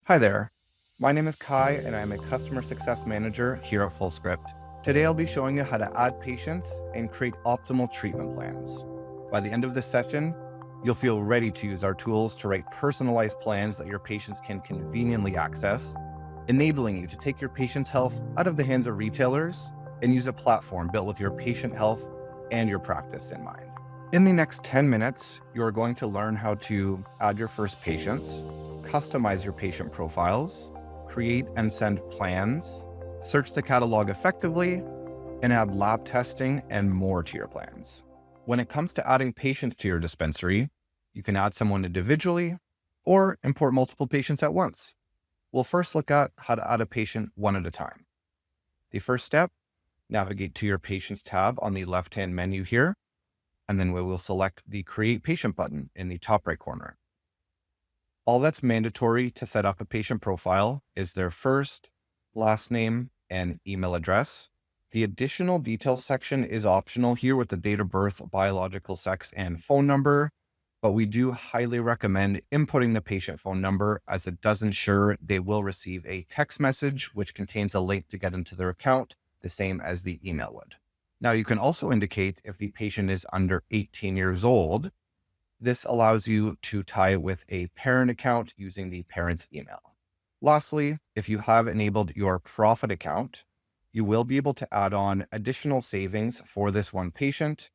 Hi there. My name is Kai and I'm a customer success manager here at Fullscript. Today I'll be showing you how to add patients and create optimal treatment plans. By the end of this session, you'll feel ready to use our tools to write personalized plans that your patients can conveniently access, enabling you to take your patient's health out of the hands of retailers and use a platform built with your patient health and your practice in mind. In the next 10 minutes, you are going to learn how to add your first patients, customize your patient profiles, create and send plans, search the catalog effectively, and add lab testing and more to your plans. When it comes to adding patients to your dispensary, you can add someone individually or import multiple patients at once. We'll first look at how to add a patient one at a time. The first step, navigate to your Patients tab on the left-hand menu here, and then we will select the Create Patient button in the top right corner. All that's mandatory to set up a patient profile is their first, last name, and email address. The additional details section is optional here with the date of birth, biological sex, and phone number, but we do highly recommend inputting the patient phone number as it does ensure they will receive a text message which contains a link to get into their account, the same as the email would. Now, you can also indicate if the patient is under 18 years old. This allows you to tie it with a parent account using the parent's email. Lastly, if you have enabled your profit account, you will be able to add on additional savings for this one patient.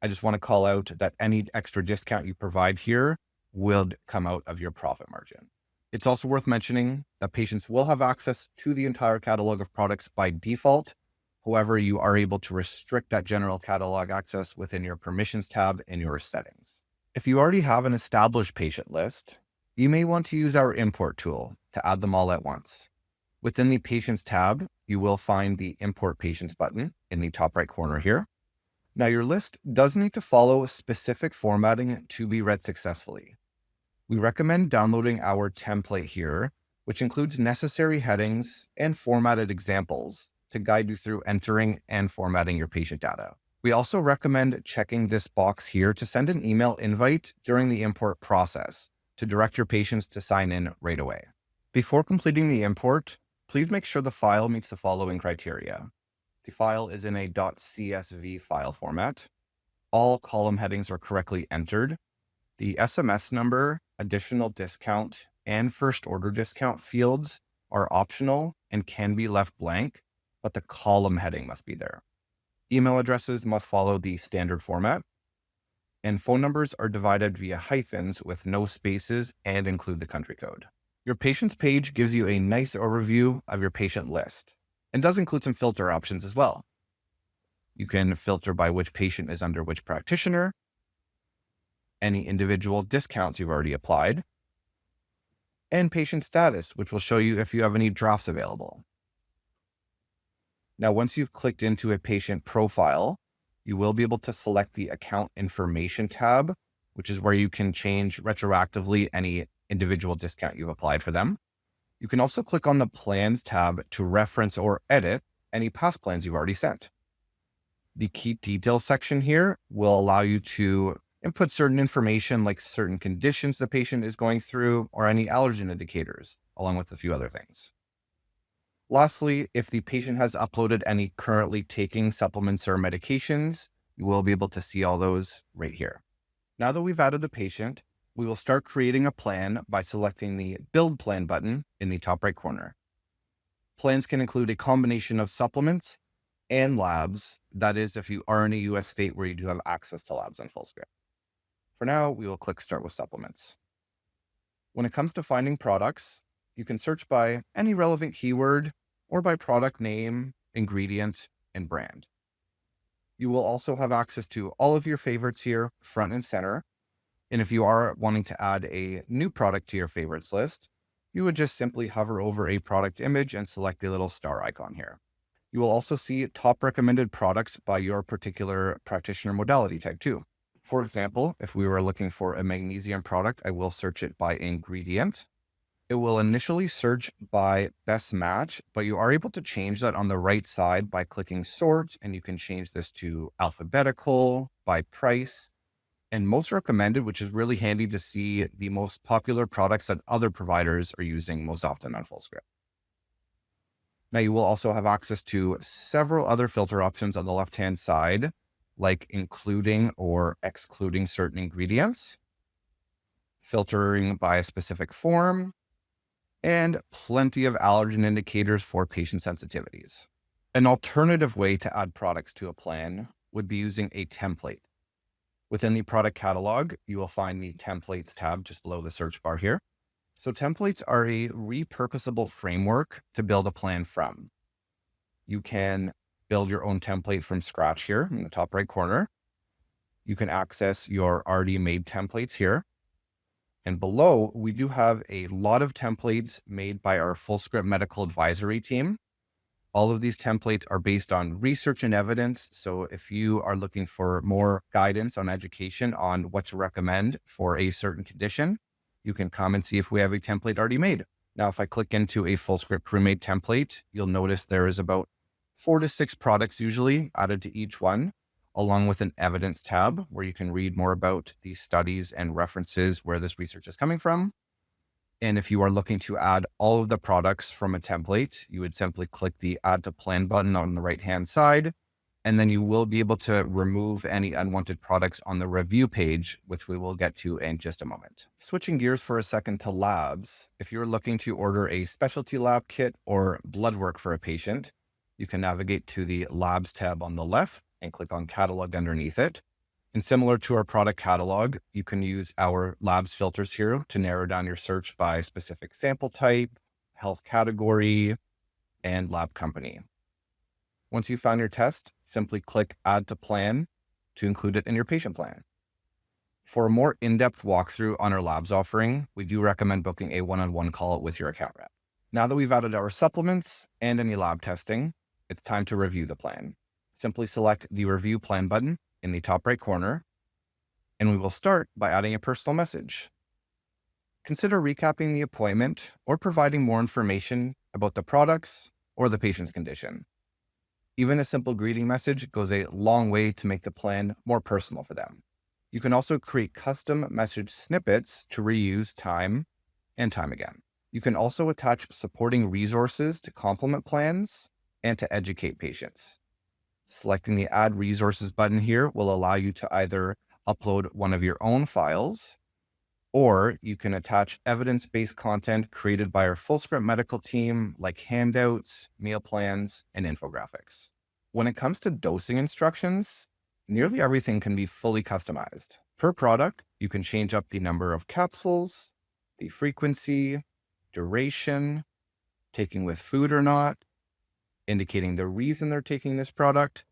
I just want to call out that any extra discount you provide here will come out of your profit margin. It's also worth mentioning that patients will have access to the entire catalog of products by default. However, you are able to restrict that general catalog access within your permissions tab in your settings. If you already have an established patient list, you may want to use our import tool to add them all at once. Within the Patients tab, you will find the Import Patients button in the top right corner here. Now, your list does need to follow specific formatting to be read successfully. We recommend downloading our template here, which includes necessary headings and formatted examples to guide you through entering and formatting your patient data. We also recommend checking this box here to send an email invite during the import process to direct your patients to sign in right away. Before completing the import, please make sure the file meets the following criteria. The file is in a .csv file format. All column headings are correctly entered. The SMS number, additional discount, and first order discount fields are optional and can be left blank, but the column heading must be there. Email addresses must follow the standard format, and phone numbers are divided via hyphens with no spaces and include the country code. Your patients page gives you a nice overview of your patient list and does include some filter options as well. You can filter by which patient is under which practitioner, any individual discounts you've already applied, and patient status, which will show you if you have any drafts available. Now, once you've clicked into a patient profile, you will be able to select the Account Information tab, which is where you can change retroactively any individual discount you've applied for them. You can also click on the Plans tab to reference or edit any past plans you've already sent. The Keep Details section here will allow you to input certain information like certain conditions the patient is going through or any allergen indicators, along with a few other things. Lastly, if the patient has uploaded any currently taking supplements or medications, you will be able to see all those right here. Now that we've added the patient, we will start creating a plan by selecting the Build Plan button in the top right corner. Plans can include a combination of supplements and labs. That is, if you are in a US state where you do have access to labs on Fullscript. For now, we will click Start with Supplements. When it comes to finding products, you can search by any relevant keyword or by product name, ingredient, and brand. You will also have access to all of your favorites here, front and center. And if you are wanting to add a new product to your favorites list, you would just simply hover over a product image and select the little star icon here. You will also see top recommended products by your particular practitioner modality type too. For example, if we were looking for a magnesium product, I will search it by ingredient. It will initially search by best match, but you are able to change that on the right side by clicking sort, and you can change this to alphabetical, by price, and most recommended, which is really handy to see the most popular products that other providers are using most often on Fullscript. Now you will also have access to several other filter options on the left-hand side, like including or excluding certain ingredients, filtering by a specific form, and plenty of allergen indicators for patient sensitivities. An alternative way to add products to a plan would be using a template. Within the product catalog, you will find the templates tab just below the search bar here. So templates are a repurposable framework to build a plan from. You can build your own template from scratch here in the top right corner. You can access your already made templates here. And below, we do have a lot of templates made by our Fullscript medical advisory team. All of these templates are based on research and evidence. So if you are looking for more guidance on education on what to recommend for a certain condition, you can come and see if we have a template already made. Now, if I click into a Fullscript pre-made template, you'll notice there is about 4 to 6 products usually added to each one, along with an evidence tab where you can read more about the studies and references where this research is coming from. And if you are looking to add all of the products from a template, you would simply click the Add to Plan button on the right-hand side, and then you will be able to remove any unwanted products on the review page, which we will get to in just a moment. Switching gears for a second to labs, if you're looking to order a specialty lab kit or blood work for a patient, you can navigate to the Labs tab on the left and click on Catalog underneath it. And similar to our product catalog, you can use our labs filters here to narrow down your search by specific sample type, health category, and lab company. Once you found your test, simply click Add to Plan to include it in your patient plan. For a more in-depth walkthrough on our labs offering, we do recommend booking a one-on-one call with your account rep. Now that we've added our supplements and any lab testing, it's time to review the plan. Simply select the Review Plan button in the top right corner, and we will start by adding a personal message. Consider recapping the appointment or providing more information about the products or the patient's condition. Even a simple greeting message goes a long way to make the plan more personal for them. You can also create custom message snippets to reuse time and time again. You can also attach supporting resources to complement plans and to educate patients. Selecting the Add Resources button here will allow you to either upload one of your own files, or you can attach evidence-based content created by our Fullscript medical team, like handouts, meal plans, and infographics. When it comes to dosing instructions, nearly everything can be fully customized. Per product, you can change up the number of capsules, the frequency, duration, taking with food or not, indicating the reason they're taking this product,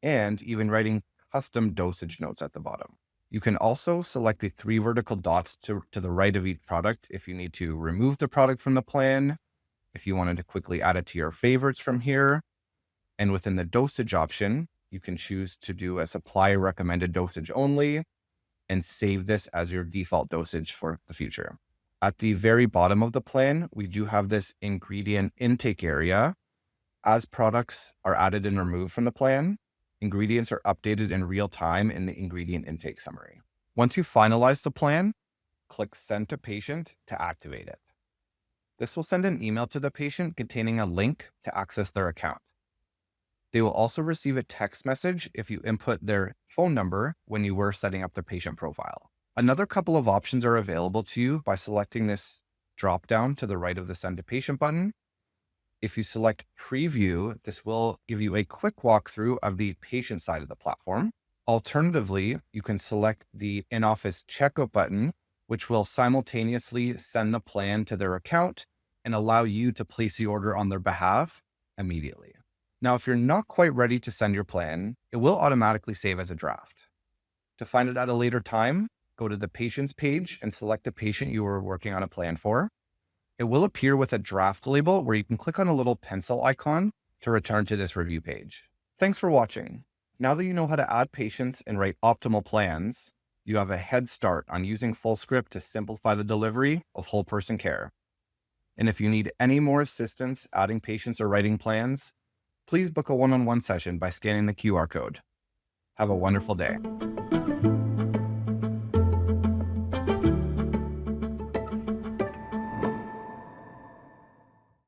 and even writing custom dosage notes at the bottom. You can also select the 3 vertical dots to the right of each product if you need to remove the product from the plan, if you wanted to quickly add it to your favorites from here. And within the dosage option, you can choose to do a supplier recommended dosage only and save this as your default dosage for the future. At the very bottom of the plan, we do have this ingredient intake area. As products are added and removed from the plan, ingredients are updated in real time in the ingredient intake summary. Once you finalize the plan, click Send to Patient to activate it. This will send an email to the patient containing a link to access their account. They will also receive a text message if you input their phone number when you were setting up their patient profile. Another couple of options are available to you by selecting this drop-down to the right of the Send to Patient button. If you select Preview, this will give you a quick walkthrough of the patient side of the platform. Alternatively, you can select the in-office checkout button, which will simultaneously send the plan to their account and allow you to place the order on their behalf immediately. Now, if you're not quite ready to send your plan, it will automatically save as a draft. To find it at a later time, go to the Patients page and select the patient you were working on a plan for. It will appear with a draft label where you can click on a little pencil icon to return to this review page. Thanks for watching. Now that you know how to add patients and write optimal plans, you have a head start on using Fullscript to simplify the delivery of whole person care. And if you need any more assistance adding patients or writing plans, please book a one-on-one session by scanning the QR code. Have a wonderful day.